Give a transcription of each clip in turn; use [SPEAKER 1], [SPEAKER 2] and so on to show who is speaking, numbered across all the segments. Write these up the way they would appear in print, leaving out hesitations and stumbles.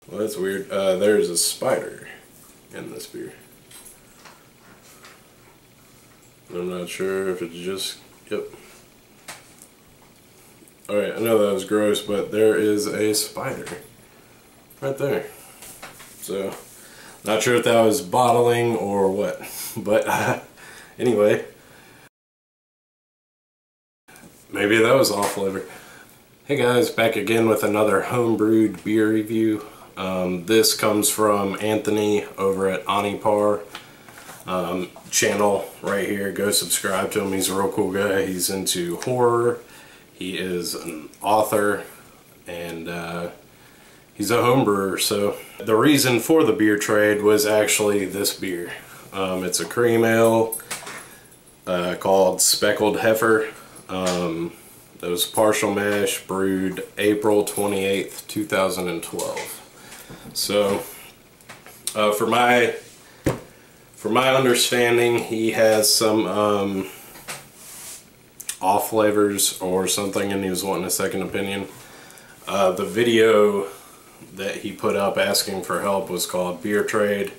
[SPEAKER 1] Well, that's weird. There's a spider in this beer. I'm not sure if it's just... Yep. Alright, I know that was gross, but there is a spider right there. So, not sure if that was bottling or what. But, anyway. Maybe that was off flavor. Hey guys, back again with another homebrewed beer review. This comes from Anthony over at Onipar. Channel right here. Go subscribe to him. He's a real cool guy. He's into horror. He is an author, and he's a home brewer. So the reason for the beer trade was actually this beer. It's a cream ale called Speckled Heifer. It was partial mash, brewed April 28th, 2012. So for my understanding, he has some off flavors or something, and he was wanting a second opinion. The video that he put up asking for help was called Beer Trade.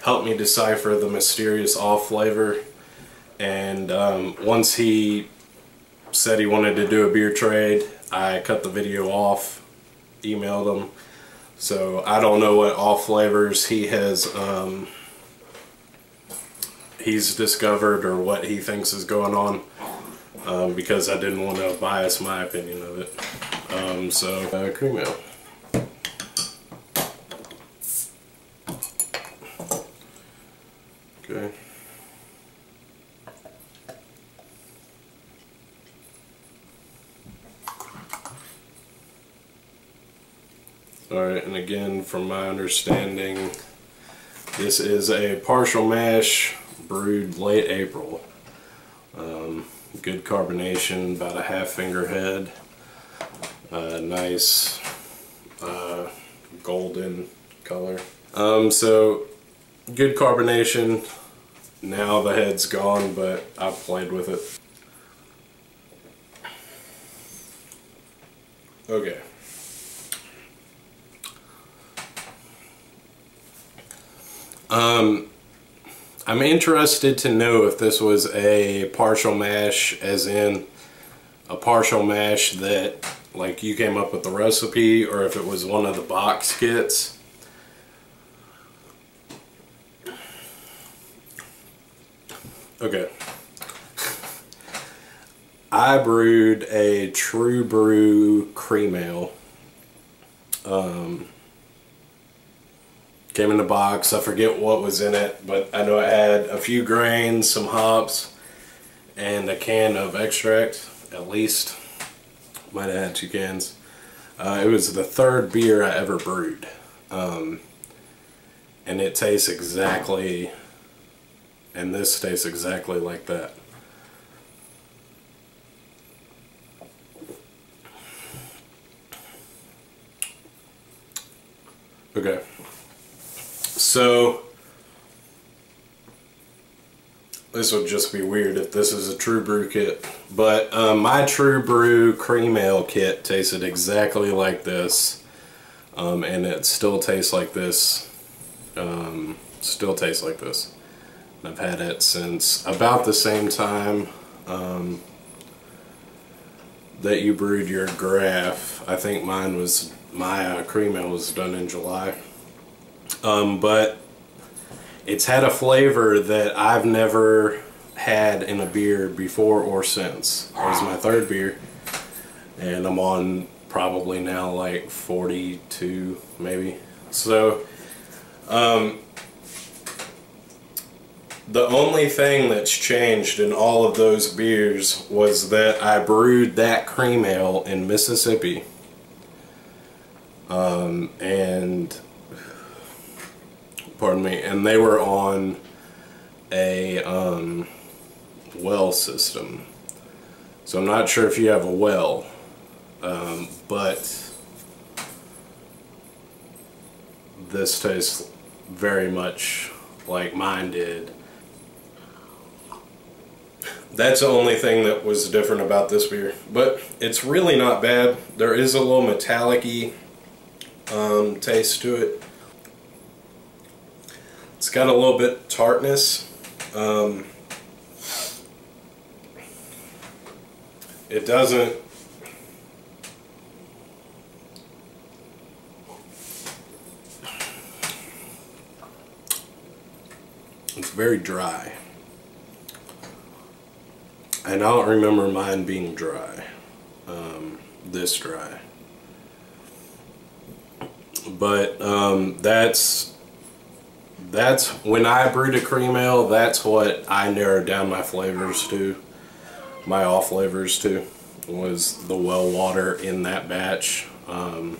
[SPEAKER 1] Help me decipher the mysterious off flavor. And once he said he wanted to do a beer trade, I cut the video off, emailed him. So I don't know what off flavors he has he's discovered or what he thinks is going on, because I didn't want to bias my opinion of it. So cream ale. Okay. Alright, and again, from my understanding, this is a partial mash brewed late April. Good carbonation, about a half finger head. Nice golden color. So, good carbonation. Now the head's gone, but I've played with it. Okay. I'm interested to know if this was a partial mash, as in a partial mash that like you came up with the recipe, or if it was one of the box kits. Okay. I brewed a True Brew cream ale. Came in a box. I forget what was in it, but I know it had a few grains, some hops, and a can of extract, at least. Might have had 2 cans. It was the 3rd beer I ever brewed. And it tastes exactly, and this tastes exactly like that. Okay. So, this would just be weird if this is a True Brew kit, but my True Brew cream ale kit tasted exactly like this, and it still tastes like this. Still tastes like this. I've had it since about the same time that you brewed your Graph. I think mine was, my cream ale was done in July. But it's had a flavor that I've never had in a beer before or since. It was my 3rd beer, and I'm on probably now like 42 maybe. So the only thing that's changed in all of those beers was that I brewed that cream ale in Mississippi, and pardon me, and they were on a well system. So I'm not sure if you have a well, but this tastes very much like mine did. That's the only thing that was different about this beer, but it's really not bad. There is a little metallic-y taste to it. It's got a little bit tartness. It doesn't. It's very dry. And I don't remember mine being dry. This dry. But that's when I brewed a cream ale, that's what I narrowed down my flavors to. My off flavors to was the well water in that batch. The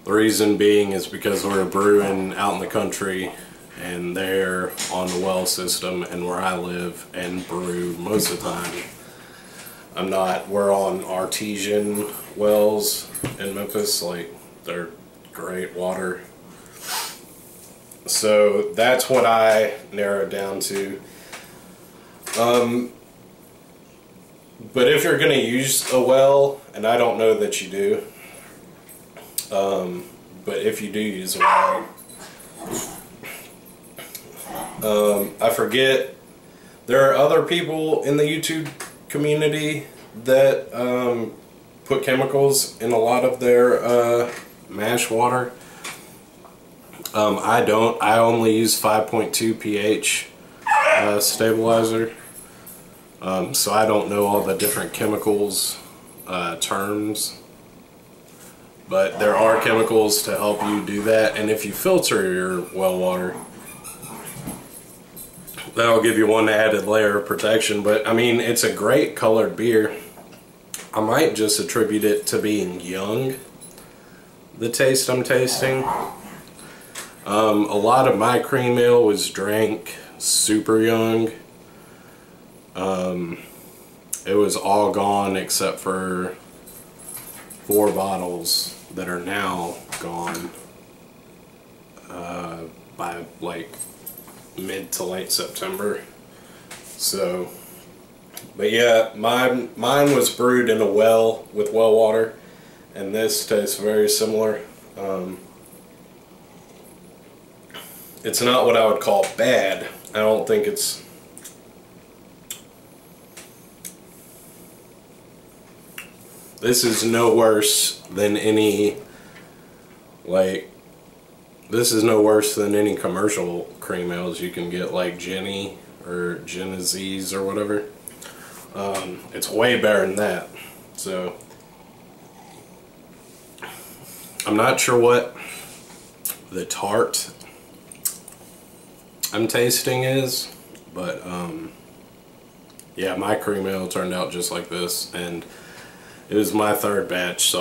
[SPEAKER 1] reason being is because we're brewing out in the country and they're on the well system, and where I live and brew most of the time, we're on artesian wells in Memphis. Like, they're great water. So that's what I narrowed down to. But if you're going to use a well, and I don't know that you do, but if you do use a well, I forget, there are other people in the YouTube community that put chemicals in a lot of their mash water. I don't. I only use 5.2 pH stabilizer. So I don't know all the different chemicals terms, but there are chemicals to help you do that. And if you filter your well water, that'll give you one added layer of protection. But I mean, it's a great colored beer. I might just attribute it to being young, the taste I'm tasting. A lot of my cream ale was drank super young. It was all gone except for 4 bottles that are now gone by like mid to late September. So, but yeah, mine was brewed in a well with well water, and this tastes very similar. It's not what I would call bad. I don't think it's. This is no worse than any, this is no worse than any commercial cream ales you can get, like Jenny or Genesee's or whatever. It's way better than that. So, I'm not sure what the tart I'm tasting is, but yeah, my cream ale turned out just like this, and it was my 3rd batch, so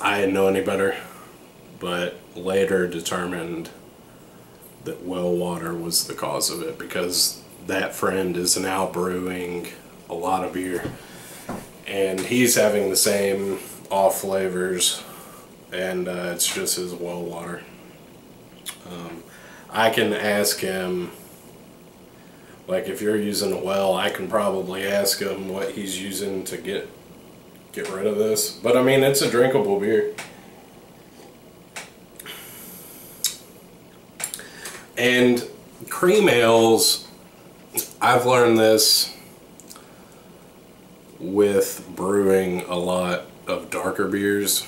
[SPEAKER 1] I didn't know any better, but later determined that well water was the cause of it, because that friend is now brewing a lot of beer, and he's having the same off flavors, and it's just his well water. I can ask him, like, if you're using a well, I can probably ask him what he's using to get rid of this. But I mean, it's a drinkable beer. And cream ales, I've learned this with brewing a lot of darker beers.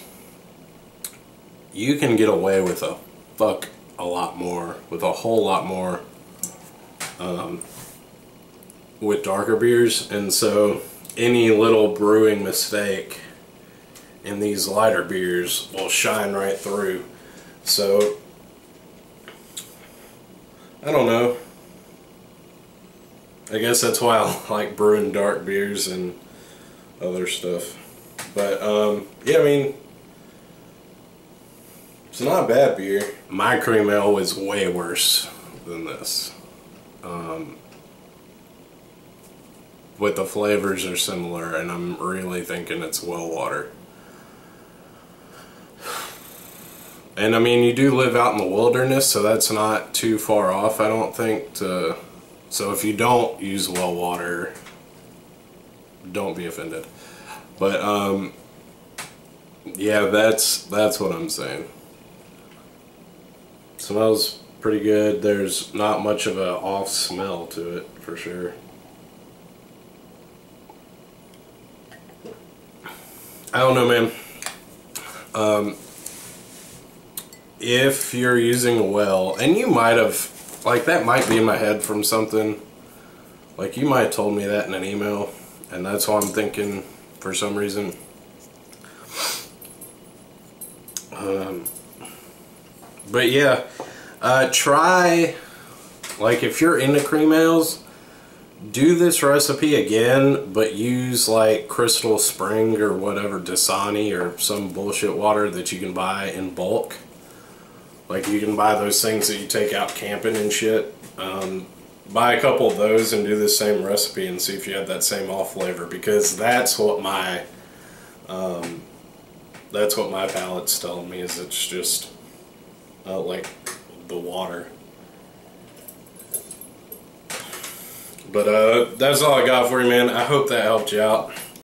[SPEAKER 1] You can get away with a whole lot more with darker beers, and so any little brewing mistake in these lighter beers will shine right through. So I don't know, I guess that's why I like brewing dark beers and other stuff. But yeah, I mean, it's not a bad beer. My cream ale was way worse than this. But the flavors are similar, and I'm really thinking it's well water. And I mean, you do live out in the wilderness, so that's not too far off, I don't think, so if you don't use well water, don't be offended. But Yeah, that's what I'm saying. Smells pretty good. There's not much of a off smell to it, for sure. I don't know, man. If you're using a well, and you might have, like, that might be in my head from something, like you might have told me that in an email, and that's why I'm thinking for some reason. But yeah, try, like, if you're into cream ales, do this recipe again, but use like Crystal Spring or whatever, Dasani or some bullshit water that you can buy in bulk. Like, you can buy those things that you take out camping and shit. Buy a couple of those and do the same recipe and see if you have that same off flavor, because that's what my palate's telling me, is it's just like the water. But that's all I got for you, man. I hope that helped you out.